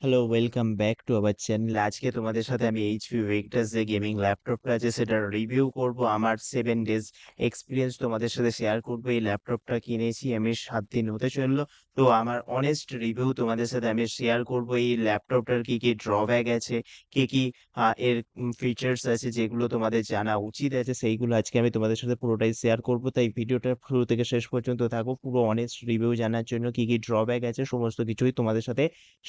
Hello, welcome back to our channel. আজকে তোমাদের সাথে আমি এইচপি ভিক্টাস যে গেমিং ল্যাপটপটা আছে সেটার রিভিউ করব। আমার 7 ডেজ এক্সপিরিয়েন্স তোমাদের সাথে শেয়ার করব। এই ল্যাপটপটা কিনেছি আমি 7 দিন হতে চললো। তো আমার অনেস্ট রিভিউ তোমাদের সাথে আমি শেয়ার করব। এই ল্যাপটপটার কি কি ড্রব্যাক আছে, কি এর ফিচার্স আছে যেগুলো তোমাদের জানা উচিত আছে, সেইগুলো আজকে আমি তোমাদের সাথে পুরোটাই শেয়ার করব। তাই ভিডিওটা শুরু থেকে শেষ পর্যন্ত থাকো পুরো অনেস্ট রিভিউ জানার জন্য। কি কি ড্রব্যাক আছে সমস্ত কিছুই তোমাদের সাথে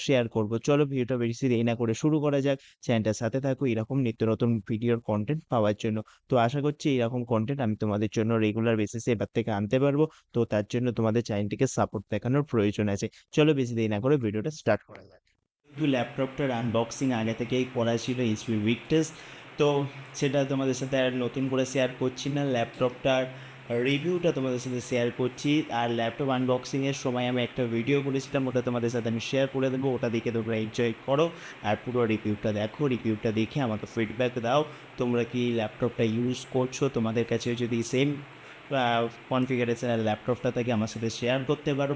শেয়ার করব। চলো ভিডিওটা বেশি দেরি না করে শুরু করা যাক। চ্যানেলটার সাথে থাকো এরকম নিত্য নতুন ভিডিওর কন্টেন্ট পাওয়ার জন্য। তো আশা করছি এরকম কন্টেন্ট আমি তোমাদের জন্য রেগুলার বেসিসে এবার থেকে আনতে পারবো। তো তার জন্য তোমাদের চ্যানেলটিকে সাপোর্ট দেখানোর প্রয়োজন আছে। চলো বেশি দেরি না করে ভিডিওটা স্টার্ট করা যাক। কিন্তু ল্যাপটপটার আনবক্সিং আগে থেকেই করা ছিল এইচপি ভিক্টাস। তো সেটা তোমাদের সাথে আর নতুন করে শেয়ার করছি না। ল্যাপটপটার রিভিউটা তোমাদের সাথে শেয়ার করছি। আর ল্যাপটপ আনবক্সিংয়ের সময় আমি একটা ভিডিও করেছিলাম, ওটা তোমাদের সাথে আমি শেয়ার করে দেবো। ওটা দেখে তোমরা এনজয় করো আর পুরো রিভিউটা দেখো। রিভিউটা দেখে আমাকে ফিডব্যাক দাও তোমরা কি ল্যাপটপটা ইউজ করছো। তোমাদের কাছে যদি সেম কনফিগারেশনের ল্যাপটপটা থেকে আমার সাথে শেয়ার করতে পারো।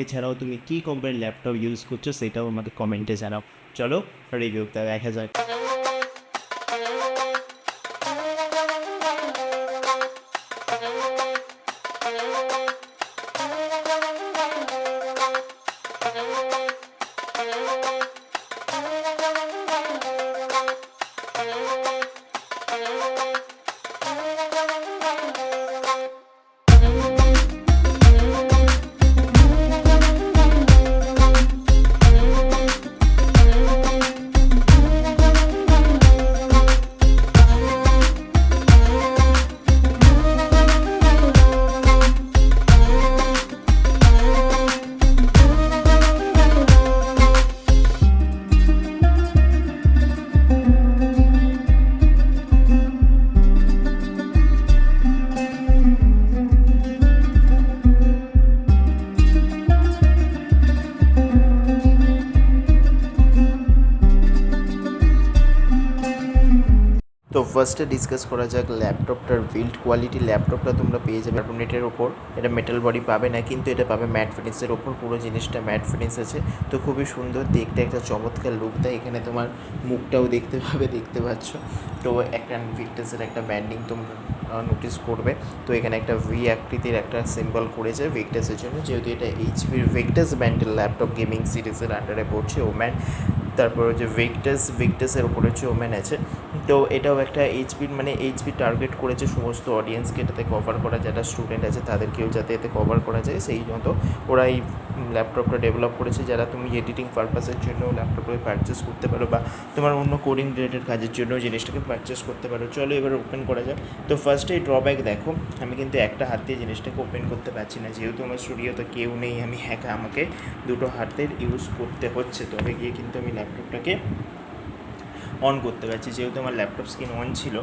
এছাড়াও তুমি কী কোম্পানির ল্যাপটপ ইউজ করছো সেটাও আমাকে কমেন্টে জানাও। চলো রিভিউটা দেখা যাক। তো ফার্স্টে ডিসকাস করা যাক ল্যাপটপটার বিল্ড কোয়ালিটি। ল্যাপটপটা তোমরা পেয়ে যাবে কার্বনেটের ওপর, এটা মেটাল বডি পাবে না, কিন্তু এটা পাবে ম্যাট ফিনিশের ওপর। পুরো জিনিসটা ম্যাট ফিনিশ আছে, তো খুবই সুন্দর দেখতে, একটা চমৎকার লুক দেয়। এখানে তোমার মুখটাও দেখতে পাবে, দেখতে পাচ্ছ। তো একটা ভিক্টাসের একটা ব্যান্ডিং তোমরা নোটিস করবে। তো এখানে একটা ভি আকৃতির একটা সিম্বল করেছে ভিক্টাসের জন্য, যেহেতু এটা এইচপির ভিক্টাস ব্র্যান্ডের ল্যাপটপ গেমিং সিরিজের আন্ডারে পড়ছে ওম্যান। তারপর হচ্ছে ভিক্টাসের ওপরে হচ্ছে ওম্যান আছে। তো এটাও একটা এইচপির, মানে এইচপি টার্গেট করেছে সমস্ত অডিয়েন্সকে এটাতে কভার করা, যারা স্টুডেন্ট আছে তাদেরকেও যাতে এতে কভার করা যায় সেই মতো ওরা এই ল্যাপটপটা ডেভেলপ করেছে। যারা তুমি এডিটিং পারপাসের জন্য ল্যাপটপটাকে পারচেস করতে পারো, বা তোমার অন্য কোডিং রিলেটেড কাজের জন্য জিনিসটাকে পারচেস করতে পারো। চলো এবার ওপেন করা যাক। তো ফার্স্টে এই ড্রব্যাক দেখো, আমি কিন্তু একটা হাত দিয়ে জিনিসটাকে ওপেন করতে পারছি না, যেহেতু আমার স্টুডিওতে কেউ নেই, আমি একা, আমাকে দুটো হাতের ইউজ করতে হচ্ছে। তবে গিয়ে কিন্তু আমি ল্যাপটপটাকে অন করতে পারছি, যেহেতু আমার ল্যাপটপ স্ক্রিন অন ছিল।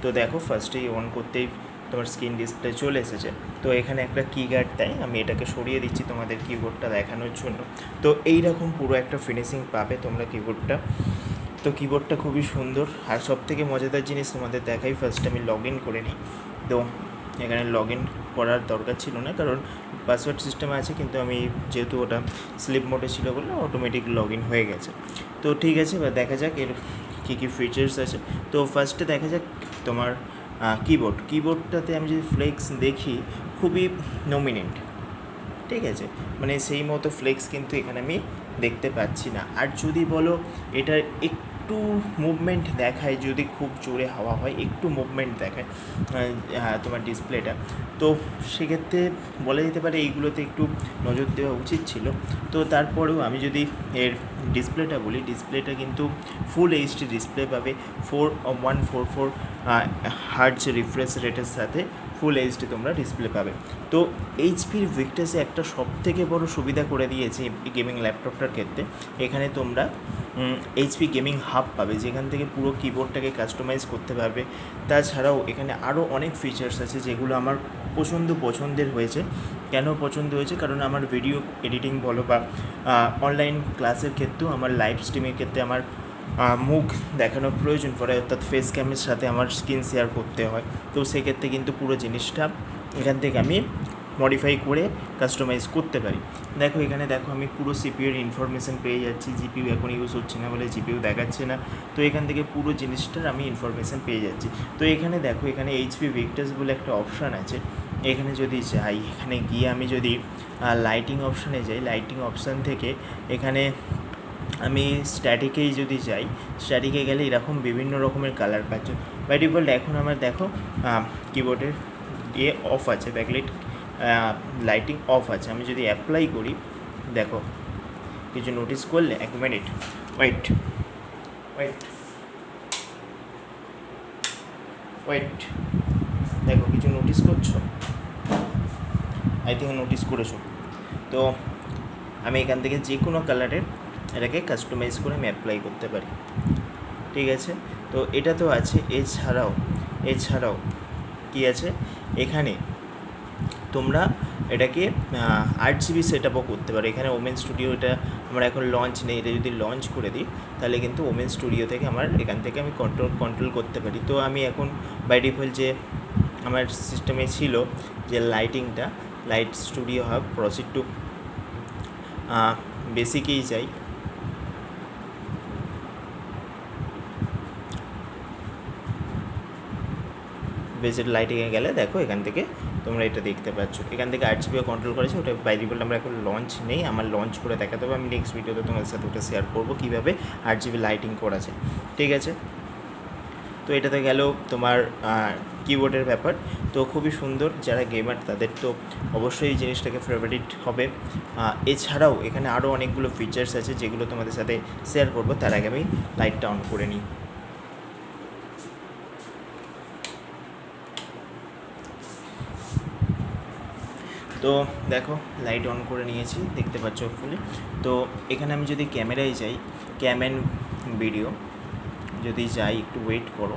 তো দেখো ফার্স্টেই অন করতেই তোমার স্ক্রিন ডিসপ্লে চলে এসেছে। তো এখানে একটা কিগার্ড দেয়, আমি এটাকে সরিয়ে দিচ্ছি তোমাদের কিবোর্ডটা দেখানোর জন্য। তো এইরকম পুরো একটা ফিনিশিং পাবে তোমরা কিবোর্ডটা। তো কিবোর্ডটা খুবই সুন্দর। আর সবথেকে মজাদার জিনিস তোমাদের দেখাই, ফার্স্ট আমি লগ ইন করে নিই। তো এখানে লগ ইন করার দরকার ছিল না, কারণ পাসওয়ার্ড সিস্টেমে আছে, কিন্তু আমি যেহেতু ওটা স্লিপ মোডে ছিল বলে অটোমেটিক লগ ইন হয়ে গেছে। তো ঠিক আছে, এবার দেখা যাক এর কী কী ফিচার্স আছে। তো ফার্স্টে দেখা যাক তোমার কিবোর্ডটাতে আমি যদি ফ্লেক্স দেখি, খুবই নমিনেন্ট, ঠিক আছে, মানে সেই মতো ফ্লেক্স কিন্তু এখানে আমি দেখতে পাচ্ছি না। আর যদি বলো এটার একটু মুভমেন্ট দেখায়, যদি খুব জোরে হাওয়া হয় একটু মুভমেন্ট দেখায় তোমার ডিসপ্লেটা, তো সেক্ষেত্রে বলা যেতে পারে এইগুলোতে একটু নজর দেওয়া উচিত ছিল। তো তারপরেও আমি যদি এর ডিসপ্লেটা বলি, ডিসপ্লেটা কিন্তু ফুল এইচডি ডিসপ্লে পাবে, 4144 হার্টজ রিফ্রেশ রেটের সাথে ফুল এইচডি তোমরা ডিসপ্লে পাবে। তো এইচপির ভিক্টাসে একটা সবথেকে বড় সুবিধা করে দিয়েছে গেমিং ল্যাপটপটার ক্ষেত্রে, এখানে তোমরা এইচপি গেমিং হাব পাবে, যেখান থেকে পুরো কিবোর্ডটাকে কাস্টমাইজ করতে পারবে। তাছাড়াও এখানে আরও অনেক ফিচার্স আছে যেগুলো আমার পছন্দের হয়েছে। কেন পছন্দ হয়েছে? কারণ আমার ভিডিও এডিটিং বলো বা অনলাইন ক্লাসের ক্ষেত্রেও, আমার লাইভ স্ট্রিমের ক্ষেত্রে আমার মুখ দেখানোর প্রয়োজন পড়ে, অর্থাৎ ফেস ক্যামের সাথে আমার স্ক্রিন শেয়ার করতে হয়। তো সেক্ষেত্রে কিন্তু পুরো জিনিসটা এখান থেকে আমি মডিফাই করে কাস্টমাইজ করতে পারি। দেখো এখানে দেখো আমি পুরো সিপিইউর ইনফরমেশান পেয়ে যাচ্ছি, জিপিইউ এখন ইউজ হচ্ছে না বলে জিপিইউ দেখাচ্ছে না, তো এখান থেকে পুরো জিনিসটার আমি ইনফরমেশান পেয়ে যাচ্ছি। তো এখানে দেখো এখানে এইচপি ভিক্টাস বলে একটা অপশান আছে, এখানে যদি যাই, এখানে গিয়ে আমি যদি লাইটিং অপশানে যাই, লাইটিং অপশান থেকে এখানে আমি স্ট্যাটিকেই যদি যাই, স্ট্যাটিকে গেলে এরকম বিভিন্ন রকমের কালার পাচ্ছ। বাই ডিফল্ট এখন আমার দেখো কিবোর্ডের অফ আছে, ব্যাকলাইট লাইটিং অফ আছে। আমি যদি অ্যাপ্লাই করি, দেখো কিছু নোটিস করলে, 1 মিনিট ওয়েট দেখো কিছু নোটিস করছো, আই থিঙ্ক নোটিস করেছো। তো আমি এখান থেকে যে কোনো কালারের এটাকে কাস্টমাইজ করে আমি অ্যাপ্লাই করতে পারি, ঠিক আছে। তো এটা তো আছে, এছাড়াও কি আছে, এখানে তোমরা এটাকে 8GB সেট আপও করতে পারো। এখানে ওমেন স্টুডিও, এটা আমার এখন লঞ্চ নেই, এটা যদি লঞ্চ করে দিই তাহলে কিন্তু ওমেন স্টুডিও থেকে আমার এখান থেকে আমি কন্ট্রোল করতে পারি। তো আমি এখন বাই ডিফল্ট যে আমার সিস্টেমে ছিল যে লাইটিংটা, light studio hub, proceed to বেসিকেই যাই, বেসিক লাইটিংয়ে গেলে দেখো এখান থেকে তোমরা এটা দেখতে পাচ্ছ, এখান থেকে 8GB কন্ট্রোল করেছে। ওটা বাই ডিফল্ট আমরা এখন লঞ্চ নেই, আমার লঞ্চ করে দেখাতে হবে। আমি নেক্সট ভিডিওতে তোমাদের সাথে ওটা শেয়ার করবো কীভাবে 8GB লাইটিং করা যায়, ঠিক আছে। তো এটাতে গেল তোমার কিবোর্ডের ব্যাপার। তো খুবই সুন্দর, যারা গেমার তাদের তো অবশ্যই এই জিনিসটাকে ফেভারিট হবে। এছাড়াও এখানে আরও অনেকগুলো ফিচার্স আছে যেগুলো তোমাদের সাথে শেয়ার করবো, তার আগে আমি লাইটটা অন করে নিই। তো দেখো লাইট অন করে নিয়েছি, দেখতে পাচ্ছ ফুলি। তো এখানে আমি যদি ক্যামেরায় যাই, ক্যাম অ্যান্ড ভিডিও যদি যাই, একটু ওয়েট করো,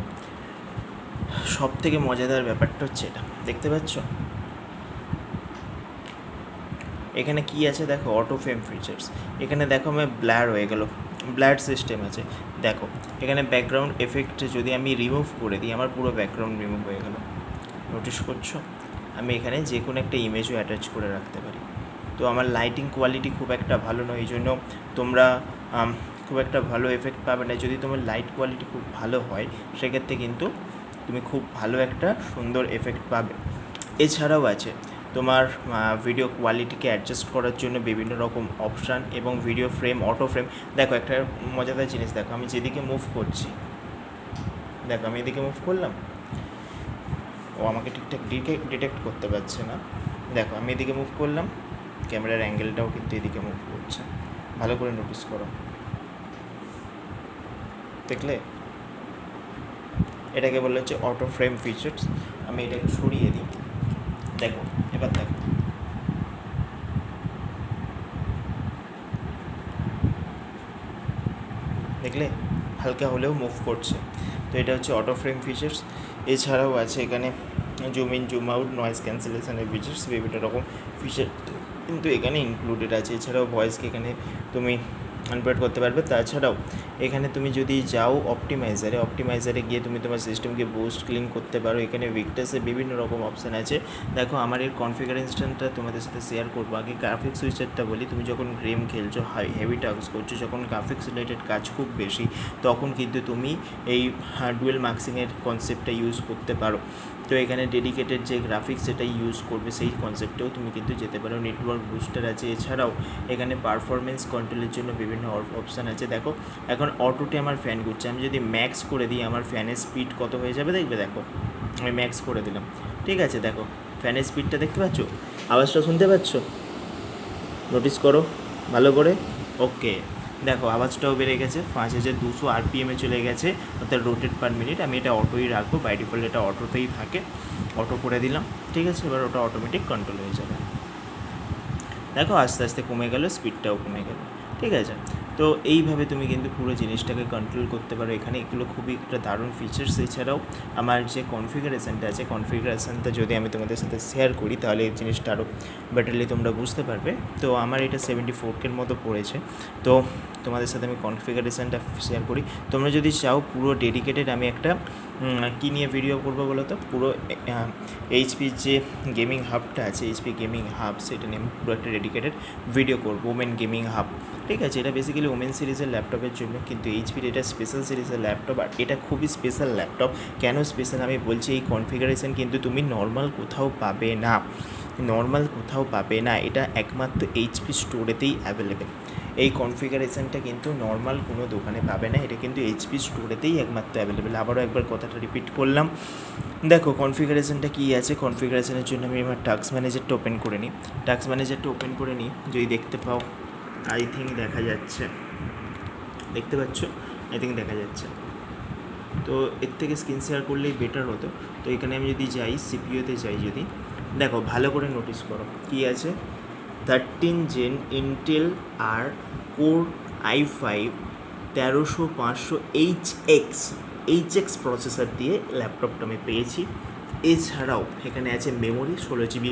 সব থেকে মজাদার ব্যাপারটা হচ্ছে এটা, দেখতে পাচ্ছ এখানে কি আছে, দেখো অটো ফ্রেম ফিচার্স। এখানে দেখো আমার ব্লার হয়ে গেল, ব্লার সিস্টেম আছে। দেখো এখানে ব্যাকগ্রাউন্ড এফেক্ট যদি আমি রিমুভ করে দিই, আমার পুরো ব্যাকগ্রাউন্ড রিমুভ হয়ে গেল, নোটিস করছো। আমি এখানে যে কোনো একটা ইমেজও অ্যাটাচ করে রাখতে পারি। তো আমার লাইটিং কোয়ালিটি খুব একটা ভালো নয়, এই জন্য তোমরা খুব একটা ভালো এফেক্ট পাবে না। যদি তোমার লাইট কোয়ালিটি খুব ভালো হয় সেক্ষেত্রে কিন্তু তুমি খুব ভালো একটা সুন্দর এফেক্ট পাবে। এছাড়াও আছে তোমার ভিডিও কোয়ালিটিকে অ্যাডজাস্ট করার জন্য বিভিন্ন রকম অপশান এবং ভিডিও ফ্রেম, অটো ফ্রেম। দেখো একটা মজাদার জিনিস, দেখো আমি যেদিকে মুভ করছি, দেখো আমি এদিকে মুভ করলাম, ও আমাকে ঠিকঠাক ডিটেক্ট করতে পারছে না। দেখো আমি এদিকে মুভ করলাম, ক্যামেরার অ্যাঙ্গেলটাও কিন্তু এদিকে মুভ করছে, ভালো করে নোটিস করো, দেখলে। এটাকে বলা হচ্ছে অটো ফ্রেম ফিচার্স। আমি এটাকে সরিয়ে দিই, দেখো এবার দেখো দেখলে হালকা হলেও মুভ করছে। তো এটা হচ্ছে অটো ফ্রেম ফিচার্স। এছাড়াও আছে এখানে zoom in zoom out, noise ক্যান্সেলেশনের ফিচার্স, বিভিন্ন রকম ফিচার কিন্তু এখানে ইনক্লুডেড আছে। এছাড়াও ভয়েসকে এখানে তুমি আনপ্রেড করতে পারবে। তাছাড়াও এখানে তুমি যদি যাও অপটিমাইজারে গিয়ে তুমি তোমার সিস্টেমকে বুস্ট ক্লিন করতে পারো। এখানে ভিক্টাসে বিভিন্ন রকম অপশান আছে। দেখো আমার এর কনফিগারেশনটা তোমাদের সাথে শেয়ার করবো। আগে গ্রাফিক্স ফিচারটা বলি, তুমি যখন গেম খেলছো, হেভি টাস্ক করছো, যখন গ্রাফিক্স রিলেটেড কাজ খুব বেশি, তখন কিন্তু তুমি এই ডুয়েল মার্কসিংয়ের কনসেপ্টটা ইউজ করতে পারো। তো এখানে ডেডিকেটেড যে গ্রাফিক্স সেটা ইউজ করবে, সেই কনসেপ্টেও তুমি কিন্তু যেতে পারো। নেটওয়ার্ক বুস্টার আছে। এছাড়াও এখানে পারফরমেন্স কন্ট্রোলের জন্য বিভিন্ন অপশান আছে। দেখো এখন অটোতে আমার ফ্যান ঘুরছে, আমি যদি ম্যাক্স করে দিই আমার ফ্যানের স্পিড কত হয়ে যাবে দেখবে। দেখো আমি ম্যাক্স করে দিলাম, ঠিক আছে। দেখো ফ্যানের স্পিডটা দেখতে পাচ্ছ, আওয়াজটা শুনতে পাচ্ছ, নোটিস করো ভালো করে। ওকে, দেখো আওয়াজটাও বেড়ে গেছে, 5200 RPM চলে গেছে, অর্থাৎ রোটেট পার মিনিট। আমি এটা অটোই রাখবো, বাই ডিফল্ট এটা অটোতেই থাকে, অটো করে দিলাম, ঠিক আছে। এবার ওটা অটোমেটিক কন্ট্রোল হয়ে যাবে। দেখো আস্তে আস্তে কমে গেল, স্পিডটাও কমে গেল, ঠিক আছে। তো এইভাবে তুমি কিন্তু পুরো জিনিসটাকে কন্ট্রোল করতে পারো। এখানে এগুলো খুবই একটা দারুণ ফিচার্স। এছাড়াও আমার যে কনফিগারেশানটা আছে, কনফিগারেশানটা যদি আমি তোমাদের সাথে শেয়ার করি তাহলে এই জিনিসটা আরও বেটারলি তোমরা বুঝতে পারবে। তো আমার এটা 74K মতো পড়েছে। তো তোমাদের সাথে আমি কনফিগারেশানটা শেয়ার করি। তোমরা যদি চাও পুরো ডেডিকেটেড আমি একটা কী নিয়ে ভিডিও করবো বলো তো, পুরো এইচপির যে গেমিং হাবটা আছে, এইচপি গেমিং হাব, সেটা নিয়ে আমি পুরো একটা ডেডিকেটেড ভিডিও করবো, ওমেন গেমিং হাব। ঠিক আছে, এটা বেসিক্যালি ওমেন সিরিজের ল্যাপটপের জন্য, কিন্তু এইচপির এটা স্পেশাল সিরিজের ল্যাপটপ। আর এটা খুবই স্পেশাল ল্যাপটপ। কেন স্পেশাল আমি বলছি, এই কনফিগারেশান কিন্তু তুমি নর্মাল কোথাও পাবে না, নর্মাল কোথাও পাবে না। এটা একমাত্র এইচপি স্টোরেতেই অ্যাভেলেবেল। এই কনফিগারেশানটা কিন্তু নর্মাল কোনো দোকানে পাবে না, এটা কিন্তু এইচপি স্টোরেতেই একমাত্র অ্যাভেলেবেল। আবারও একবার কথাটা রিপিট করলাম। দেখো কনফিগারেশানটা কী আছে। কনফিগারেশানের জন্য আমি আমার টাস্ক ম্যানেজারটা ওপেন করে নিই। টাস্ক ম্যানেজারটা ওপেন করে নিই, যদি দেখতে পাও, আই থিঙ্ক দেখা যাচ্ছে, দেখতে পাচ্ছ, আই থিঙ্ক দেখা যাচ্ছে। তো এর থেকে স্ক্রিন শেয়ার করলেই বেটার হতো। তো এখানে আমি যদি যাই, সিপিইউতে যাই, যদি দেখো ভালো করে নোটিস করো কী আছে। 13 জেন ইন্টেল আর কোর i5 13500HX প্রসেসর দিয়ে ল্যাপটপটা আমি পেয়েছি। এছাড়াও এখানে আছে মেমোরি, 16GB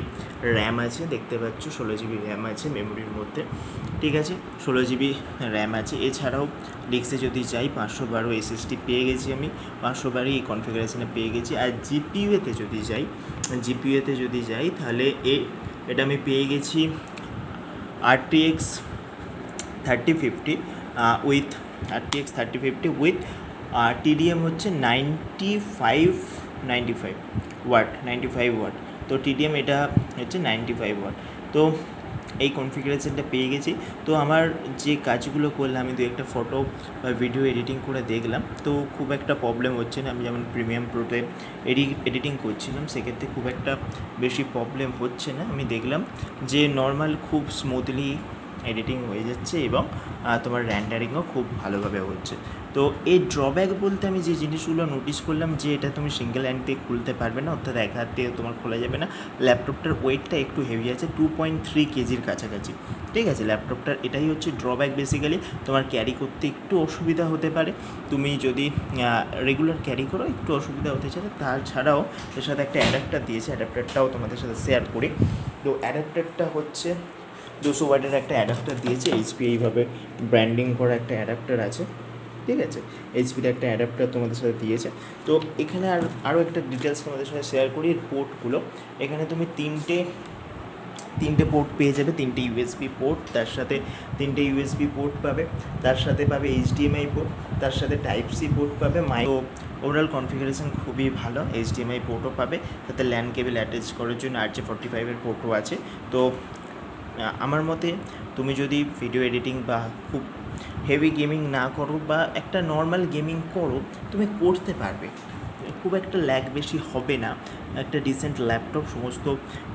র্যাম আছে, দেখতে পাচ্ছ 16GB র্যাম আছে মেমোরির মধ্যে। ঠিক আছে, 16GB র্যাম আছে। এছাড়াও ডিস্কে যদি যাই 512 SSD পেয়ে গেছি আমি, 512 এই কনফিগারেশনে পেয়ে গেছি। আর জিপিইউতে যদি যাই তাহলে এটা আমি পেয়ে গেছি RTX 3050 with RTX 3050 with TDM হচ্ছে 95 ওয়াট। তো TDM এটা হচ্ছে 95 ওয়াট। তো এই কনফিগারেশনটা পেয়ে গেছি। তো আমার যে কাজগুলো করলাম, আমি দু একটা ফটো বা ভিডিও এডিটিং করে দেখলাম, তো খুব একটা প্রবলেম হচ্ছে না। আমি যেমন প্রিমিয়াম প্রোতে এডিটিং করছিলাম, সেক্ষেত্রে খুব একটা বেশি প্রবলেম হচ্ছে না। আমি দেখলাম যে নর্মাল খুব স্মুথলি এডিটিং হয়ে যাচ্ছে এবং তোমার র্যান্ডারিংও খুব ভালোভাবে হচ্ছে। তো এই ড্রব্যাক বলতে আমি যে জিনিসগুলো নোটিস করলাম, যে এটা তুমি সিঙ্গেল হ্যান্ড দিয়ে খুলতে পারবে না, অর্থাৎ এক হাত দিয়ে তোমার খোলা যাবে না। ল্যাপটপটার ওয়েটটা একটু হেভি আছে, 2.3 কেজির কাছাকাছি। ঠিক আছে, ল্যাপটপটার এটাই হচ্ছে ড্রব্যাক। বেসিক্যালি তোমার ক্যারি করতে একটু অসুবিধা হতে পারে, তুমি যদি রেগুলার ক্যারি করো একটু অসুবিধা হতে চায়। তাছাড়াও এর সাথে একটা অ্যাডাপ্টার দিয়েছে, অ্যাডাপ্টারটাও তোমাদের সাথে শেয়ার করি। তো অ্যাডাপ্টারটা হচ্ছে 200 ওয়াটের একটা অ্যাডাপ্টার দিয়েছে। এইচপি এইভাবে ব্র্যান্ডিং করা একটা অ্যাডাপ্টার আছে। ঠিক আছে, এইচপির একটা অ্যাডাপ্টার তোমাদের সাথে দিয়েছে। তো এখানে আরও একটা ডিটেলস তোমাদের সাথে শেয়ার করি। এর পোর্টগুলো, এখানে তুমি তিনটে পোর্ট পেয়ে যাবে, 3টে ইউএসবি পোর্ট, তার সাথে 3টে ইউএসবি পোর্ট পাবে, তার সাথে পাবে এইচডিএমআই পোর্ট, তার সাথে টাইপ সি পোর্ট পাবে। তো ওভারঅল কনফিগারেশন খুবই ভালো। এইচডিএমআই পোর্টও পাবে, তাতে ল্যান কেবল অ্যাটাচ করার জন্য RJ45-এর পোর্টও আছে। তো আমার মতে তুমি যদি ভিডিও এডিটিং বা খুব হেভি গেমিং না করো বা একটা নর্মাল গেমিং করো, তুমি করতে পারবে, খুব একটা ল্যাগ বেশি হবে না। একটা ডিসেন্ট ল্যাপটপ সমস্ত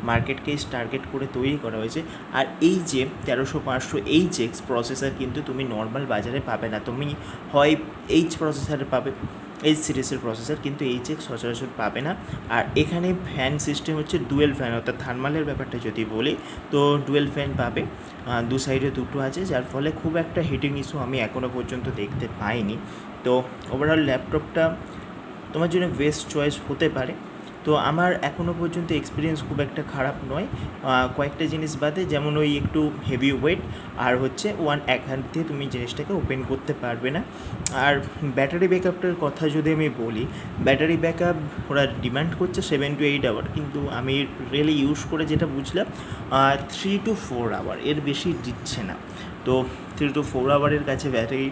মার্কেটকে টার্গেট করে তৈরি করা হয়েছে। আর এই যে 13500HX প্রসেসর কিন্তু তুমি নর্মাল বাজারে পাবে না। তুমি হয় প্রসেসরে পাবে, এইচ সিরিজের প্রসেসর, কিন্তু HX সচরাচর পাবে না। আর এখানে ফ্যান সিস্টেম হচ্ছে ডুয়েল ফ্যান, অর্থাৎ থার্মালের ব্যাপারটা যদি বলি তো ডুয়েল ফ্যান পাবে, দু সাইডে দুটো আছে, যার ফলে খুব একটা হিটিং ইস্যু আমি এখনও পর্যন্ত দেখতে পাইনি। তো ওভারঅল ল্যাপটপটা তোমার জন্য বেস্ট চয়েস হতে পারে। তো আমার এখনও পর্যন্ত এক্সপিরিয়েন্স খুব একটা খারাপ নয়, কয়েকটা জিনিস বাদে, যেমন ওই একটু হেভি ওয়েট, আর হচ্ছে এক হ্যান্ড দিয়ে তুমি জিনিসটাকে ওপেন করতে পারবে না। আর ব্যাটারি ব্যাকআপটার কথা যদি আমি বলি, ব্যাটারি ব্যাকআপ ওরা ডিমান্ড করছে 7 to 8 আওয়ার, কিন্তু আমি রিয়েলি ইউজ করে যেটা বুঝলাম 3 to 4 আওয়ার, এর বেশি দিচ্ছে না। তো 3 to 4 আওয়ারের কাছে ব্যাটারি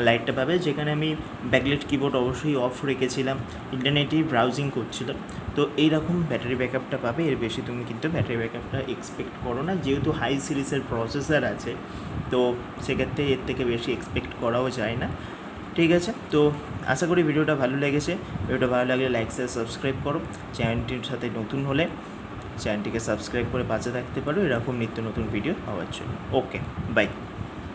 লাইটটা পাবে। যেখানে আমি ব্যাকলাইট কিবোর্ড অবশ্যই অফ রেখেছিলাম, ইন্টারনেটেই ব্রাউজিং করছিলাম। তো এইরকম ব্যাটারি ব্যাকআপটা পাবে, এর বেশি তুমি কিন্তু ব্যাটারি ব্যাকআপটা এক্সপেক্ট করো না। যেহেতু হাই সিরিজের প্রসেসর আছে, তো সেক্ষেত্রে এর থেকে বেশি এক্সপেক্ট করাও যায় না। ঠিক আছে, তো আশা করি ভিডিওটা ভালো লেগেছে। ভিডিওটা ভালো লাগলে লাইক শেয়ার সাবস্ক্রাইব করো। চ্যানেলটির সাথে নতুন হলে চ্যানেলটিকে সাবস্ক্রাইব করে পাশে থাকতে পারো এরকম নিত্য নতুন ভিডিও পাওয়ার জন্য। ওকে, বাই।